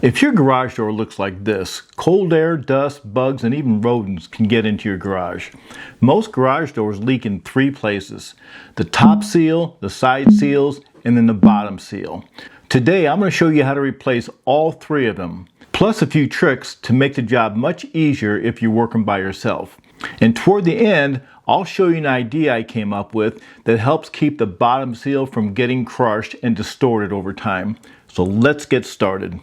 If your garage door looks like this, cold air, dust, bugs, and even rodents can get into your garage. Most garage doors leak in 3 places: the top seal, the side seals, and then the bottom seal. Today I'm going to show you how to replace all 3 of them, plus a few tricks to make the job much easier if you're working by yourself. And toward the end, I'll show you an idea I came up with that helps keep the bottom seal from getting crushed and distorted over time. So let's get started.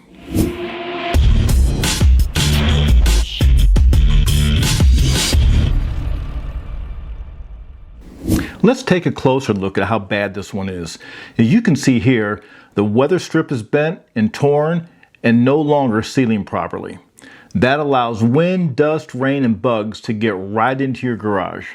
Let's take a closer look at how bad this one is. As you can see here, the weather strip is bent and torn and no longer sealing properly. That allows wind, dust, rain, and bugs to get right into your garage.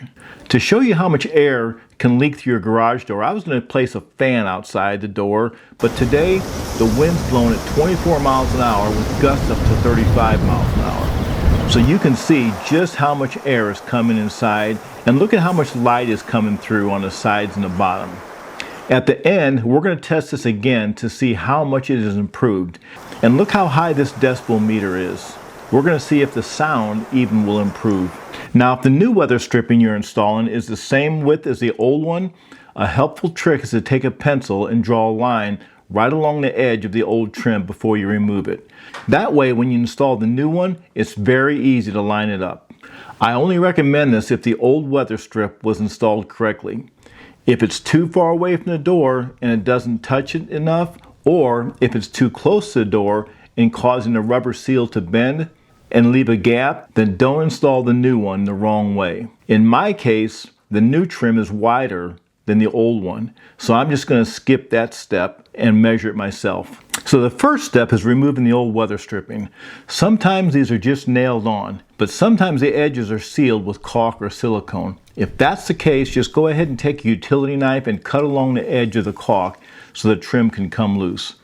To show you how much air can leak through your garage door, I was going to place a fan outside the door, but today the wind's blowing at 24 miles an hour with gusts up to 35 miles an hour. So you can see just how much air is coming inside, and look at how much light is coming through on the sides and the bottom. At the end, we're going to test this again to see how much it has improved. And look how high this decibel meter is. We're going to see if the sound even will improve. Now, if the new weather stripping you're installing is the same width as the old one, a helpful trick is to take a pencil and draw a line right along the edge of the old trim before you remove it. That way, when you install the new one, it's very easy to line it up. I only recommend this if the old weather strip was installed correctly. If it's too far away from the door and it doesn't touch it enough, or if it's too close to the door and causing the rubber seal to bend and leave a gap, then don't install the new one the wrong way. In my case, the new trim is wider than the old one, so I'm just going to skip that step and measure it myself. So the first step is removing the old weather stripping. Sometimes these are just nailed on, but sometimes the edges are sealed with caulk or silicone. If that's the case, just go ahead and take a utility knife and cut along the edge of the caulk so the trim can come loose.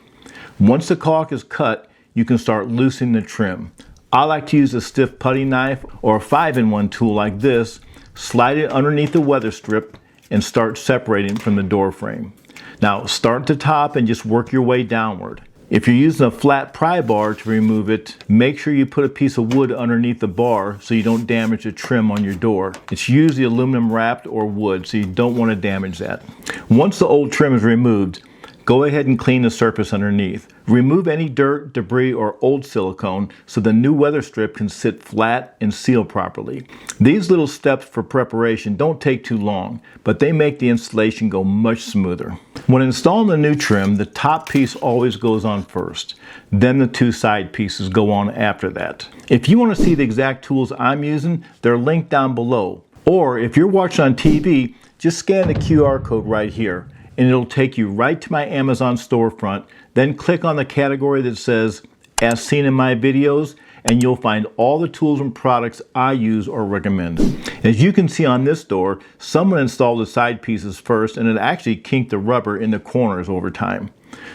Once the caulk is cut, you can start loosening the trim. I like to use a stiff putty knife or a 5-in-1 tool like this, slide it underneath the weather strip, and start separating from the door frame. Now start at the top and just work your way downward. If you're using a flat pry bar to remove it, make sure you put a piece of wood underneath the bar so you don't damage the trim on your door. It's usually aluminum wrapped or wood, so you don't want to damage that. Once the old trim is removed, go ahead and clean the surface underneath. Remove any dirt, debris, or old silicone so the new weather strip can sit flat and seal properly. These little steps for preparation don't take too long, but they make the installation go much smoother. When installing the new trim, the top piece always goes on first. Then the 2 side pieces go on after that. If you want to see the exact tools I'm using, they're linked down below. Or if you're watching on TV, just scan the QR code right here, and it'll take you right to my Amazon storefront. Then click on the category that says "As Seen in My Videos," and you'll find all the tools and products I use or recommend. As you can see on this door, someone installed the side pieces first and it actually kinked the rubber in the corners over time.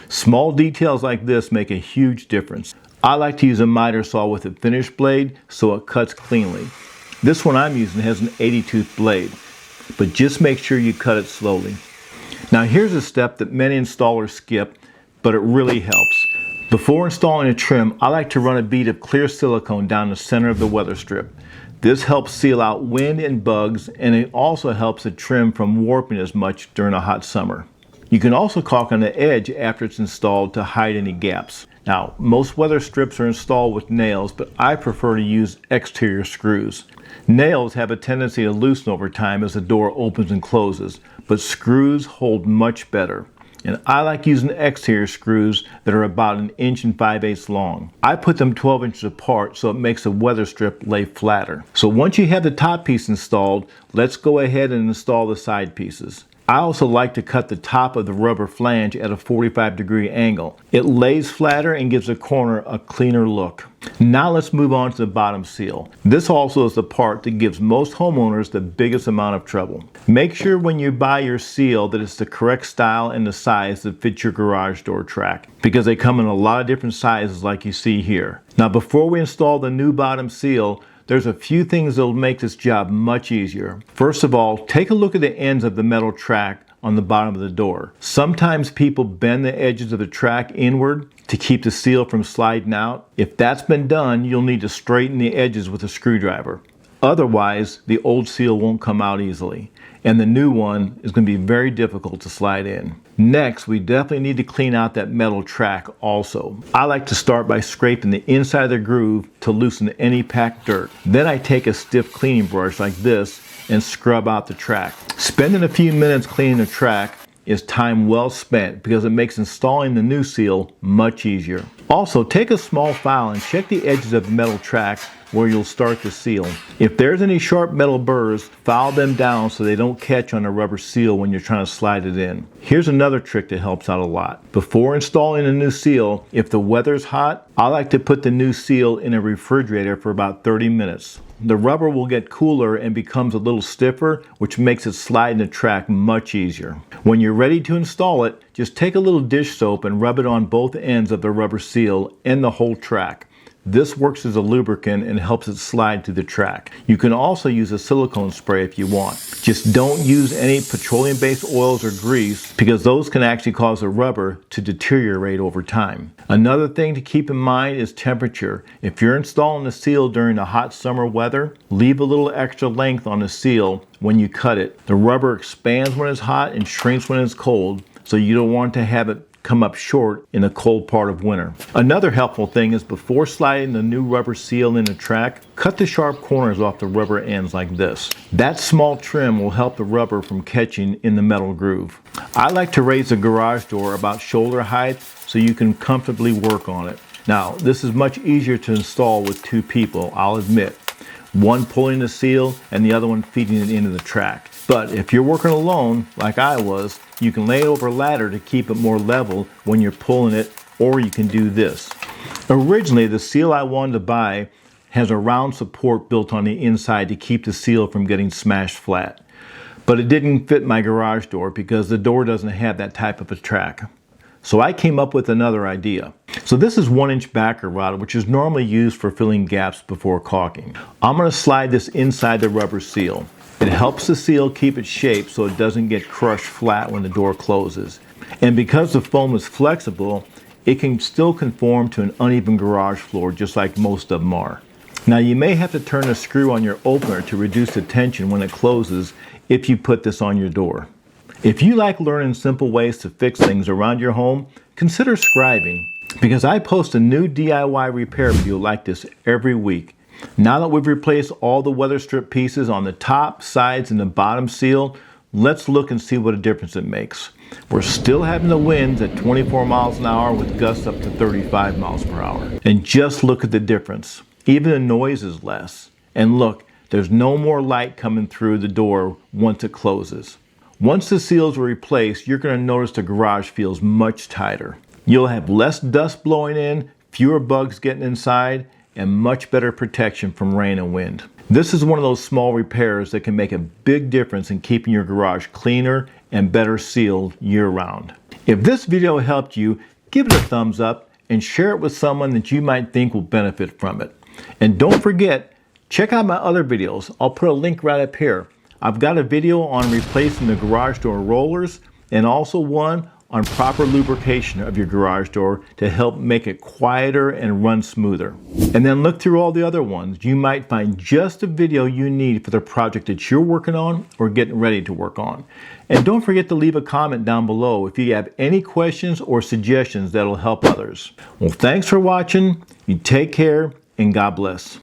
Small details like this make a huge difference. I like to use a miter saw with a finished blade so it cuts cleanly. This one I'm using has an 80-tooth blade, but just make sure you cut it slowly. Now here's a step that many installers skip, but it really helps. Before installing a trim, I like to run a bead of clear silicone down the center of the weather strip. This helps seal out wind and bugs, and it also helps the trim from warping as much during a hot summer. You can also caulk on the edge after it's installed to hide any gaps. Now, most weather strips are installed with nails, but I prefer to use exterior screws. Nails have a tendency to loosen over time as the door opens and closes, but screws hold much better. And I like using exterior screws that are about 1 5/8 inches long. I put them 12 inches apart so it makes the weather strip lay flatter. So once you have the top piece installed, let's go ahead and install the side pieces. I also like to cut the top of the rubber flange at a 45-degree angle. It lays flatter and gives the corner a cleaner look. Now let's move on to the bottom seal. This also is the part that gives most homeowners the biggest amount of trouble. Make sure when you buy your seal that it's the correct style and the size that fits your garage door track, because they come in a lot of different sizes like you see here. Now before we install the new bottom seal, there's a few things that will make this job much easier. First of all, take a look at the ends of the metal track on the bottom of the door. Sometimes people bend the edges of the track inward to keep the seal from sliding out. If that's been done, you'll need to straighten the edges with a screwdriver. Otherwise, the old seal won't come out easily, and the new one is going to be very difficult to slide in. Next, we definitely need to clean out that metal track also. I like to start by scraping the inside of the groove to loosen any packed dirt. Then I take a stiff cleaning brush like this and scrub out the track. Spending a few minutes cleaning the track is time well spent because it makes installing the new seal much easier. Also, take a small file and check the edges of the metal track where you'll start the seal. If there's any sharp metal burrs, file them down so they don't catch on a rubber seal when you're trying to slide it in. Here's another trick that helps out a lot. Before installing a new seal, if the weather's hot, I like to put the new seal in a refrigerator for about 30 minutes. The rubber will get cooler and becomes a little stiffer, which makes it slide in the track much easier. When you're ready to install it, just take a little dish soap and rub it on both ends of the rubber seal and the whole track. This works as a lubricant and helps it slide to the track. You can also use a silicone spray if you want. Just don't use any petroleum-based oils or grease because those can actually cause the rubber to deteriorate over time. Another thing to keep in mind is temperature. If you're installing the seal during the hot summer weather, leave a little extra length on the seal when you cut it. The rubber expands when it's hot and shrinks when it's cold, so you don't want to have it come up short in the cold part of winter. Another helpful thing is before sliding the new rubber seal in the track, cut the sharp corners off the rubber ends like this. That small trim will help the rubber from catching in the metal groove. I like to raise the garage door about shoulder height so you can comfortably work on it. Now, this is much easier to install with two people, I'll admit. One pulling the seal and the other one feeding it into the track. But if you're working alone, like I was, you can lay it over a ladder to keep it more level when you're pulling it, or you can do this. Originally, the seal I wanted to buy has a round support built on the inside to keep the seal from getting smashed flat. But it didn't fit my garage door because the door doesn't have that type of a track. So I came up with another idea. So this is 1-inch backer rod, which is normally used for filling gaps before caulking. I'm going to slide this inside the rubber seal. It helps the seal keep its shape so it doesn't get crushed flat when the door closes. And because the foam is flexible, it can still conform to an uneven garage floor just like most of them are. Now you may have to turn the screw on your opener to reduce the tension when it closes if you put this on your door. If you like learning simple ways to fix things around your home, consider subscribing because I post a new DIY repair video like this every week. Now that we've replaced all the weather strip pieces on the top, sides, and the bottom seal, let's look and see what a difference it makes. We're still having the winds at 24 miles an hour with gusts up to 35 miles per hour. And just look at the difference. Even the noise is less. And look, there's no more light coming through the door once it closes. Once the seals are replaced, you're going to notice the garage feels much tighter. You'll have less dust blowing in, fewer bugs getting inside, and much better protection from rain and wind. This is one of those small repairs that can make a big difference in keeping your garage cleaner and better sealed year-round. If this video helped you, give it a thumbs up and share it with someone that you might think will benefit from it. And don't forget, check out my other videos. I'll put a link right up here. I've got a video on replacing the garage door rollers and also one on proper lubrication of your garage door to help make it quieter and run smoother. And then look through all the other ones. You might find just the video you need for the project that you're working on or getting ready to work on. And don't forget to leave a comment down below if you have any questions or suggestions that'll help others. Well, thanks for watching. You take care and God bless.